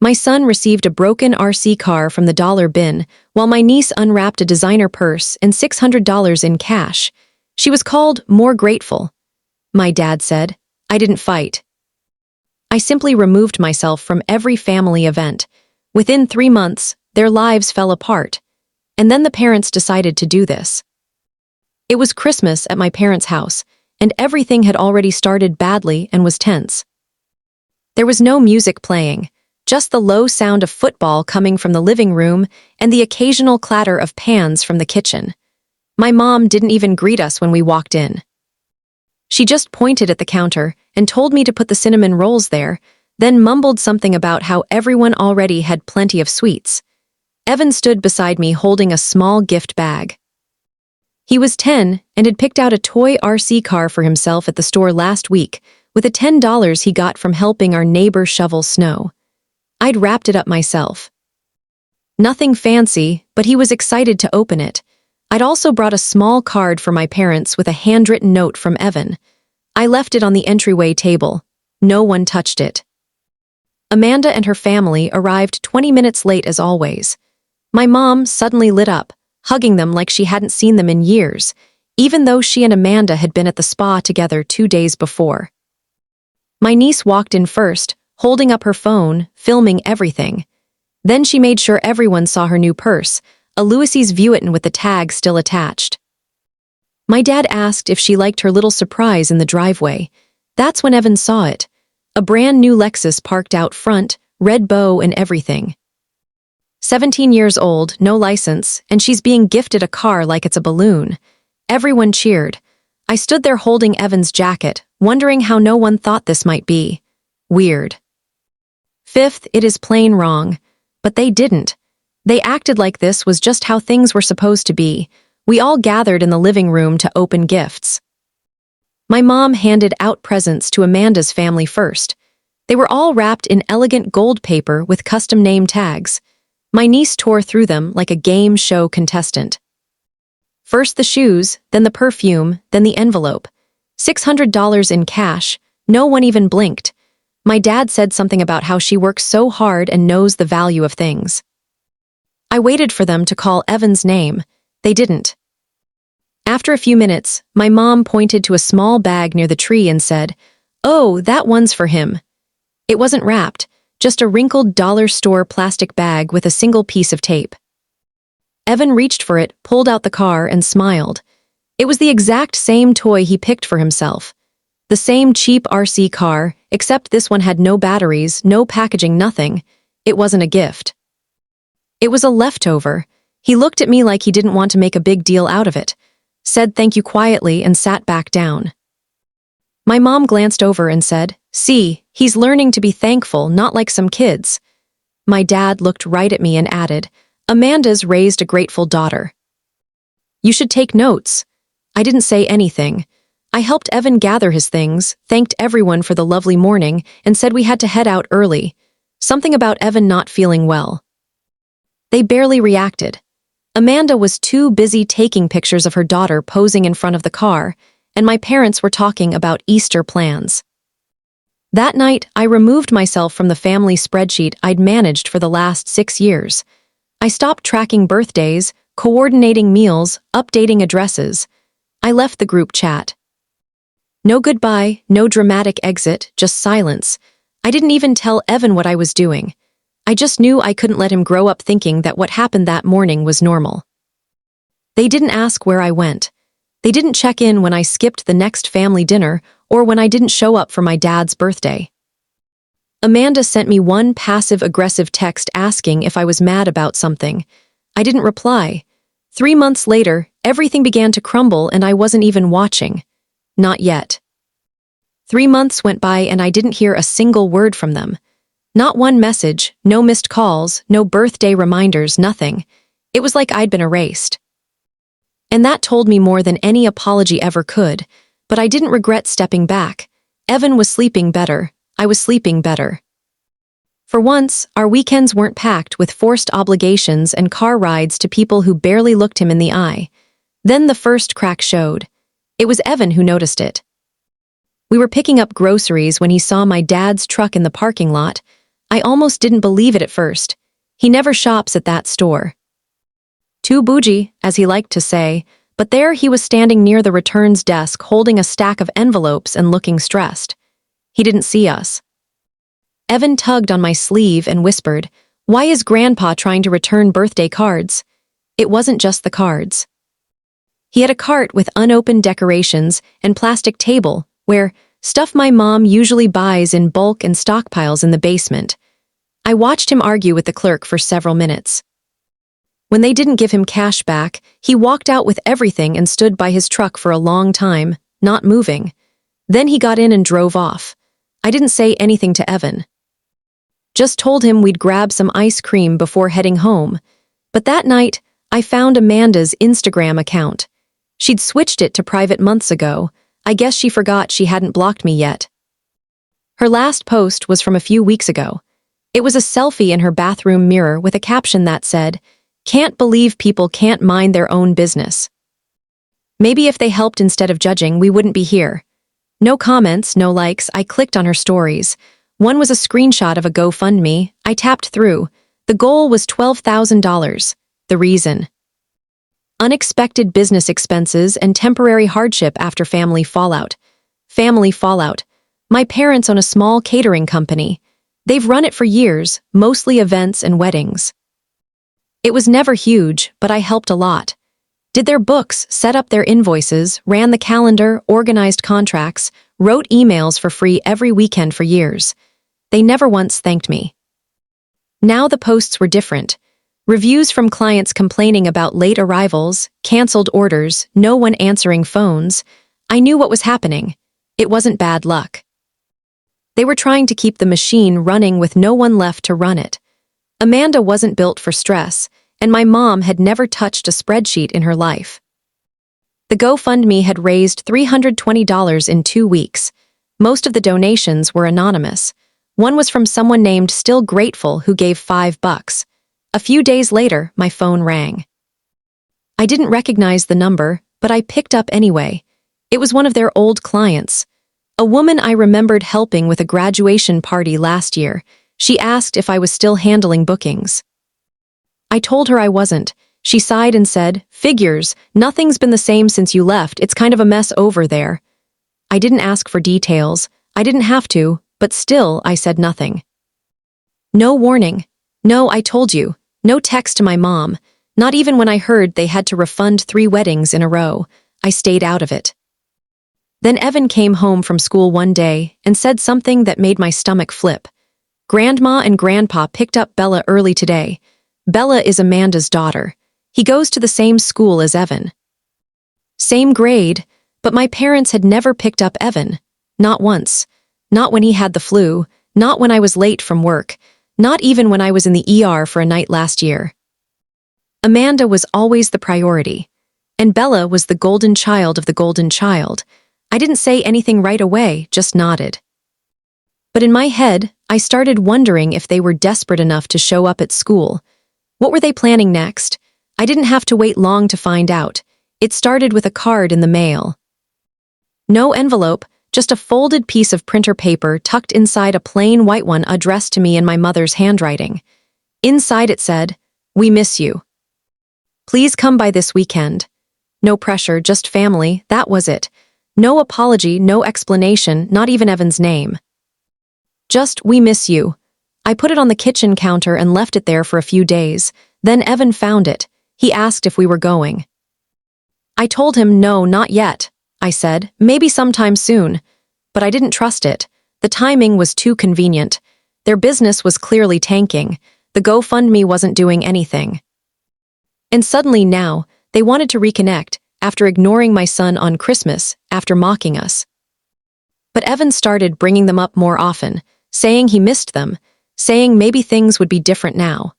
My son received a broken RC car from the dollar bin, while my niece unwrapped a designer purse and $600 in cash. She was called more grateful. My dad said, "I didn't fight. I simply removed myself from every family event. Within 3 months, their lives fell apart. And then the parents decided to do this. It was Christmas at my parents' house, and everything had already started badly and was tense. There was no music playing, just the low sound of football coming from the living room and the occasional clatter of pans from the kitchen. My mom didn't even greet us when we walked in. She just pointed at the counter and told me to put the cinnamon rolls there, then mumbled something about how everyone already had plenty of sweets. Evan stood beside me holding a small gift bag. He was 10 and had picked out a toy RC car for himself at the store last week with the $10 he got from helping our neighbor shovel snow. I'd wrapped it up myself. Nothing fancy, but he was excited to open it. I'd also brought a small card for my parents with a handwritten note from Evan. I left it on the entryway table. No one touched it. Amanda and her family arrived 20 minutes late as always. My mom suddenly lit up, hugging them like she hadn't seen them in years, even though she and Amanda had been at the spa together 2 days before. My niece walked in first, holding up her phone, filming everything. Then she made sure everyone saw her new purse, a Louis's Vuitton with the tag still attached. My dad asked if she liked her little surprise in the driveway. That's when Evan saw it. A brand new Lexus parked out front, red bow and everything. 17 years old, no license, and she's being gifted a car like it's a balloon. Everyone cheered. I stood there holding Evan's jacket, wondering how no one thought this might be weird. Fifth, it is plain wrong. But they didn't. They acted like this was just how things were supposed to be. We all gathered in the living room to open gifts. My mom handed out presents to Amanda's family first. They were all wrapped in elegant gold paper with custom name tags. My niece tore through them like a game show contestant. First the shoes, then the perfume, then the envelope. $600 in cash. No one even blinked. My dad said something about how she works so hard and knows the value of things. I waited for them to call Evan's name. They didn't. After a few minutes, my mom pointed to a small bag near the tree and said, "Oh, that one's for him." It wasn't wrapped, just a wrinkled dollar store plastic bag with a single piece of tape. Evan reached for it, pulled out the car, and smiled. It was the exact same toy he picked for himself. The same cheap RC car, except this one had no batteries, no packaging, nothing. It wasn't a gift. It was a leftover. He looked at me like he didn't want to make a big deal out of it, said thank you quietly, and sat back down. My mom glanced over and said, "See, he's learning to be thankful, not like some kids." My dad looked right at me and added, "Amanda's raised a grateful daughter." You should take notes. I didn't say anything. I helped Evan gather his things, thanked everyone for the lovely morning, and said we had to head out early. Something about Evan not feeling well. They barely reacted. Amanda was too busy taking pictures of her daughter posing in front of the car, and my parents were talking about Easter plans. That night, I removed myself from the family spreadsheet I'd managed for the last 6 years. I stopped tracking birthdays, coordinating meals, updating addresses. I left the group chat. No goodbye, no dramatic exit, just silence. I didn't even tell Evan what I was doing. I just knew I couldn't let him grow up thinking that what happened that morning was normal. They didn't ask where I went. They didn't check in when I skipped the next family dinner or when I didn't show up for my dad's birthday. Amanda sent me one passive-aggressive text asking if I was mad about something. I didn't reply. 3 months later, everything began to crumble and I wasn't even watching. Not yet. 3 months went by and I didn't hear a single word from them. Not one message, no missed calls, no birthday reminders, nothing. It was like I'd been erased. And that told me more than any apology ever could, but I didn't regret stepping back. Evan was sleeping better. I was sleeping better. For once, our weekends weren't packed with forced obligations and car rides to people who barely looked him in the eye. Then the first crack showed. It was Evan who noticed it. We were picking up groceries when he saw my dad's truck in the parking lot. I almost didn't believe it at first. He never shops at that store. Too bougie, as he liked to say, but there he was standing near the returns desk holding a stack of envelopes and looking stressed. He didn't see us. Evan tugged on my sleeve and whispered, "Why is Grandpa trying to return birthday cards?" It wasn't just the cards. He had a cart with unopened decorations and plastic table where stuff my mom usually buys in bulk and stockpiles in the basement. I watched him argue with the clerk for several minutes. When they didn't give him cash back, he walked out with everything and stood by his truck for a long time, not moving. Then he got in and drove off. I didn't say anything to Evan. Just told him we'd grab some ice cream before heading home. But that night, I found Amanda's Instagram account. She'd switched it to private months ago. I guess she forgot she hadn't blocked me yet. Her last post was from a few weeks ago. It was a selfie in her bathroom mirror with a caption that said, "Can't believe people can't mind their own business." Maybe if they helped instead of judging, we wouldn't be here. No comments, no likes. I clicked on her stories. One was a screenshot of a GoFundMe. I tapped through. The goal was $12,000. The reason: unexpected business expenses and temporary hardship after family fallout. Family fallout. My parents own a small catering company. They've run it for years, mostly events and weddings. It was never huge, but I helped a lot. Did their books, set up their invoices, ran the calendar, organized contracts, wrote emails for free every weekend for years. They never once thanked me. Now the posts were different. Reviews from clients complaining about late arrivals, canceled orders, no one answering phones. I knew what was happening. It wasn't bad luck. They were trying to keep the machine running with no one left to run it. Amanda wasn't built for stress, and my mom had never touched a spreadsheet in her life. The GoFundMe had raised $320 in 2 weeks. Most of the donations were anonymous. One was from someone named Still Grateful who gave $5. A few days later, my phone rang. I didn't recognize the number, but I picked up anyway. It was one of their old clients. A woman I remembered helping with a graduation party last year. She asked if I was still handling bookings. I told her I wasn't. She sighed and said, "Figures, nothing's been the same since you left. It's kind of a mess over there." I didn't ask for details. I didn't have to, but still I said nothing. No warning. No, I told you. No text to my mom. Not even when I heard they had to refund 3 weddings in a row. I stayed out of it. Then Evan came home from school one day and said something that made my stomach flip. "Grandma and Grandpa picked up Bella early today. Bella is Amanda's daughter. He goes to the same school as Evan. Same grade, but my parents had never picked up Evan. Not once. Not when he had the flu. Not when I was late from work. Not even when I was in the ER for a night last year. Amanda was always the priority. And Bella was the golden child of the golden child. I didn't say anything right away, just nodded. But in my head, I started wondering if they were desperate enough to show up at school. What were they planning next? I didn't have to wait long to find out. It started with a card in the mail. No envelope, just a folded piece of printer paper tucked inside a plain white one addressed to me in my mother's handwriting. Inside it said, "We miss you. Please come by this weekend." No pressure, just family, that was it. No apology, no explanation, not even Evan's name. Just, "We miss you." I put it on the kitchen counter and left it there for a few days. Then Evan found it. He asked if we were going. I told him no, not yet. I said, maybe sometime soon. But I didn't trust it. The timing was too convenient. Their business was clearly tanking. The GoFundMe wasn't doing anything. And suddenly now, they wanted to reconnect, after ignoring my son on Christmas, after mocking us. But Evan started bringing them up more often, saying he missed them, saying maybe things would be different now.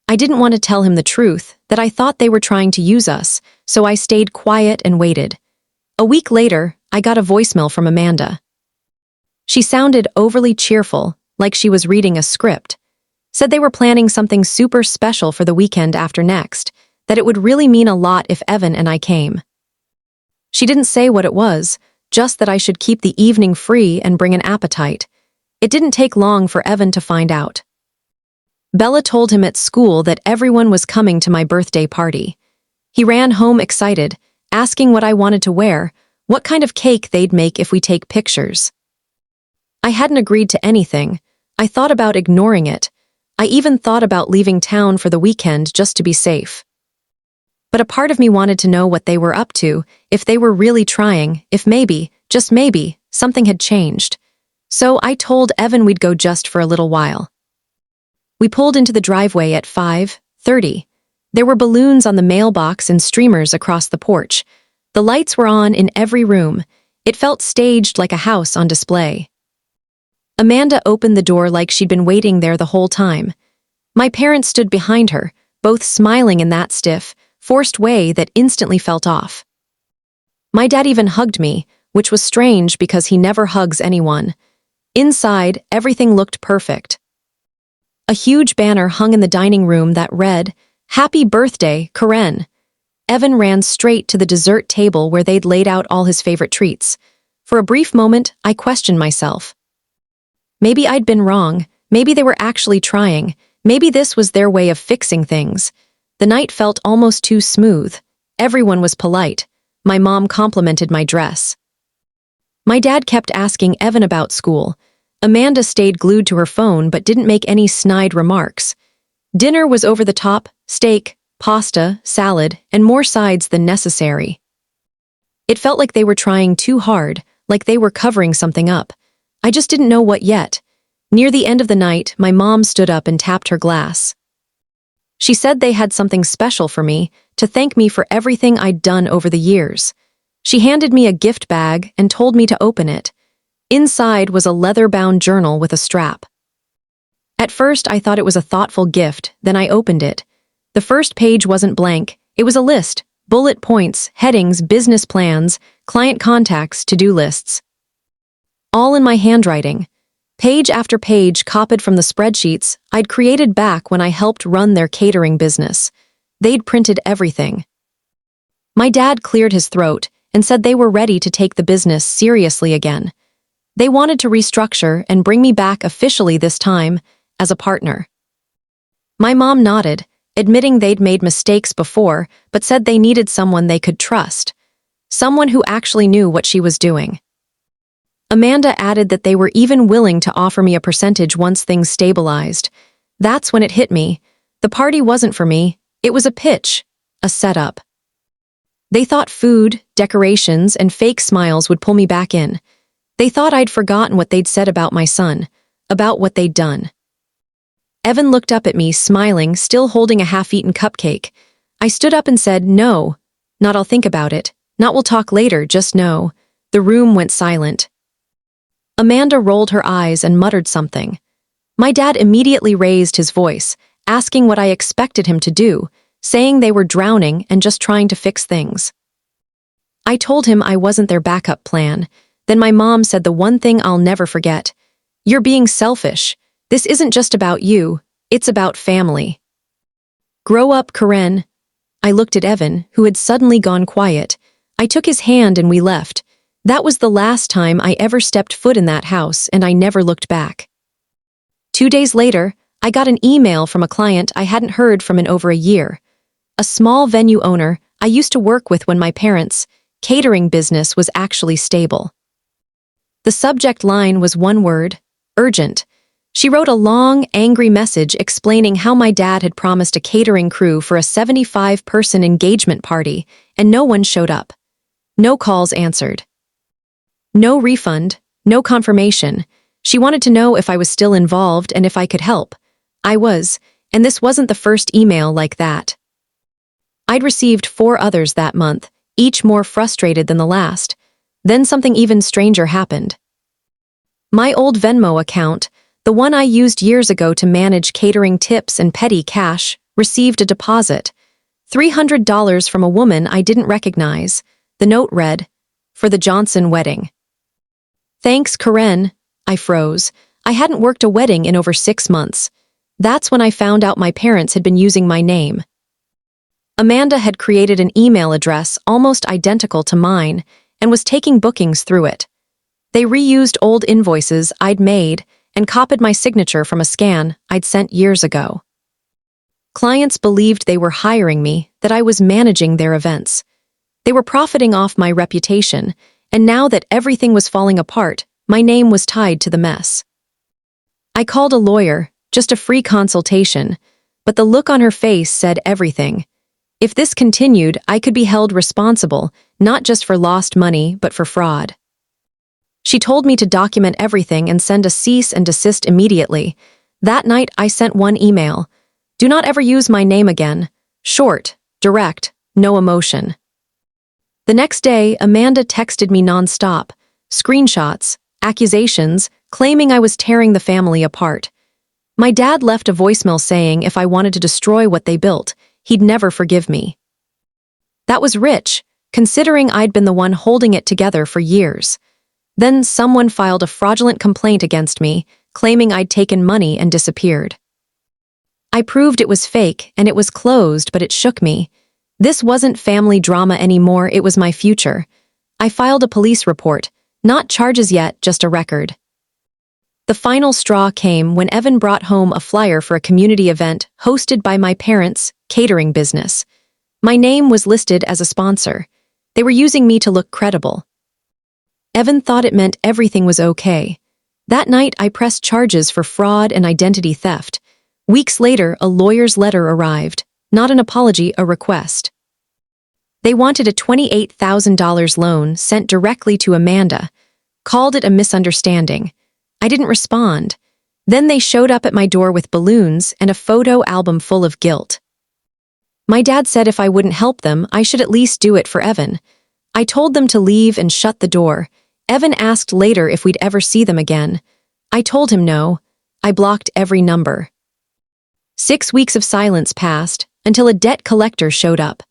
I didn't want to tell him the truth, that I thought they were trying to use us, so I stayed quiet and waited. A week later, I got a voicemail from Amanda. She sounded overly cheerful, like she was reading a script. Said they were planning something super special for the weekend after next, that it would really mean a lot if Evan and I came. She didn't say what it was, just that I should keep the evening free and bring an appetite. It didn't take long for Evan to find out. Bella told him at school that everyone was coming to my birthday party. He ran home excited, asking what I wanted to wear, what kind of cake they'd make if we take pictures. I hadn't agreed to anything. I thought about ignoring it. I even thought about leaving town for the weekend just to be safe. But a part of me wanted to know what they were up to, if they were really trying, if maybe, just maybe, something had changed. So I told Evan we'd go just for a little while. We pulled into the driveway at 5:30. There were balloons on the mailbox and streamers across the porch. The lights were on in every room. It felt staged like a house on display. Amanda opened the door like she'd been waiting there the whole time. My parents stood behind her, both smiling in that stiff, forced way that instantly felt off. My dad even hugged me, which was strange because he never hugs anyone. Inside, everything looked perfect. A huge banner hung in the dining room that read, "Happy birthday, Karen." Evan ran straight to the dessert table where they'd laid out all his favorite treats. For a brief moment, I questioned myself. Maybe I'd been wrong. Maybe they were actually trying. Maybe this was their way of fixing things. The night felt almost too smooth. Everyone was polite. My mom complimented my dress. My dad kept asking Evan about school. Amanda stayed glued to her phone but didn't make any snide remarks. Dinner was over the top, steak, pasta, salad, and more sides than necessary. It felt like they were trying too hard, like they were covering something up. I just didn't know what yet. Near the end of the night, my mom stood up and tapped her glass. She said they had something special for me, to thank me for everything I'd done over the years. She handed me a gift bag and told me to open it. Inside was a leather-bound journal with a strap. At first, I thought it was a thoughtful gift, then I opened it. The first page wasn't blank. It was a list, bullet points, headings, business plans, client contacts, to-do lists. All in my handwriting. Page after page copied from the spreadsheets I'd created back when I helped run their catering business. They'd printed everything. My dad cleared his throat and said they were ready to take the business seriously again. They wanted to restructure and bring me back officially this time, as a partner. My mom nodded, admitting they'd made mistakes before, but said they needed someone they could trust. Someone who actually knew what she was doing. Amanda added that they were even willing to offer me a percentage once things stabilized. That's when it hit me. The party wasn't for me. It was a pitch, a setup. They thought food, decorations, and fake smiles would pull me back in. They thought I'd forgotten what they'd said about my son, about what they'd done. Evan looked up at me, smiling, still holding a half-eaten cupcake. I stood up and said, "No, not I'll think about it, not we'll talk later, just no." The room went silent. Amanda rolled her eyes and muttered something. My dad immediately raised his voice, asking what I expected him to do, saying they were drowning and just trying to fix things. I told him I wasn't their backup plan. Then my mom said the one thing I'll never forget. "You're being selfish. This isn't just about you, it's about family." "Grow up, Karen." I looked at Evan, who had suddenly gone quiet. I took his hand and we left. That was the last time I ever stepped foot in that house, and I never looked back. 2 days later, I got an email from a client I hadn't heard from in over a year. A small venue owner I used to work with when my parents' catering business was actually stable. The subject line was one word: urgent. She wrote a long, angry message explaining how my dad had promised a catering crew for a 75-person engagement party, and no one showed up. No calls answered. No refund, no confirmation. She wanted to know if I was still involved and if I could help. I was, and this wasn't the first email like that. I'd received 4 others that month, each more frustrated than the last. Then something even stranger happened. My old Venmo account, the one I used years ago to manage catering tips and petty cash, received a deposit. $300 from a woman I didn't recognize. The note read, "For the Johnson wedding." "Thanks, Karen." I froze. I hadn't worked a wedding in over 6 months. That's when I found out my parents had been using my name. Amanda had created an email address almost identical to mine and was taking bookings through it. They reused old invoices I'd made and copied my signature from a scan I'd sent years ago. Clients believed they were hiring me, that I was managing their events. They were profiting off my reputation, and now that everything was falling apart, my name was tied to the mess. I called a lawyer, just a free consultation, but the look on her face said everything. If this continued, I could be held responsible, not just for lost money, but for fraud. She told me to document everything and send a cease and desist immediately. That night, I sent one email. Do not ever use my name again. Short, direct, no emotion. The next day, Amanda texted me nonstop, screenshots, accusations, claiming I was tearing the family apart. My dad left a voicemail saying if I wanted to destroy what they built, he'd never forgive me. That was rich, considering I'd been the one holding it together for years. Then someone filed a fraudulent complaint against me, claiming I'd taken money and disappeared. I proved it was fake and it was closed, but it shook me. This wasn't family drama anymore, it was my future. I filed a police report, not charges yet, just a record. The final straw came when Evan brought home a flyer for a community event hosted by my parents' catering business. My name was listed as a sponsor. They were using me to look credible. Evan thought it meant everything was okay. That night, I pressed charges for fraud and identity theft. Weeks later, a lawyer's letter arrived. Not an apology, a request. They wanted a $28,000 loan sent directly to Amanda, called it a misunderstanding. I didn't respond. Then they showed up at my door with balloons and a photo album full of guilt. My dad said if I wouldn't help them, I should at least do it for Evan. I told them to leave and shut the door. Evan asked later if we'd ever see them again. I told him no. I blocked every number. 6 weeks of silence passed, until a debt collector showed up.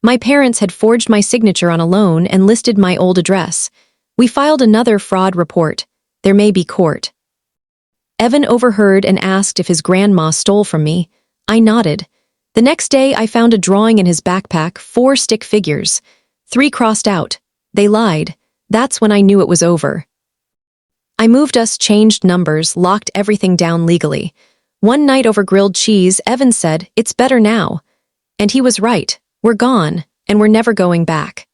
My parents had forged my signature on a loan and listed my old address. We filed another fraud report. There may be court. Evan overheard and asked if his grandma stole from me. I nodded. The next day, I found a drawing in his backpack, 4 stick figures. 3 crossed out. They lied. That's when I knew it was over. I moved us, changed numbers, locked everything down legally. One night over grilled cheese, Evan said, "It's better now." And he was right. We're gone, and we're never going back.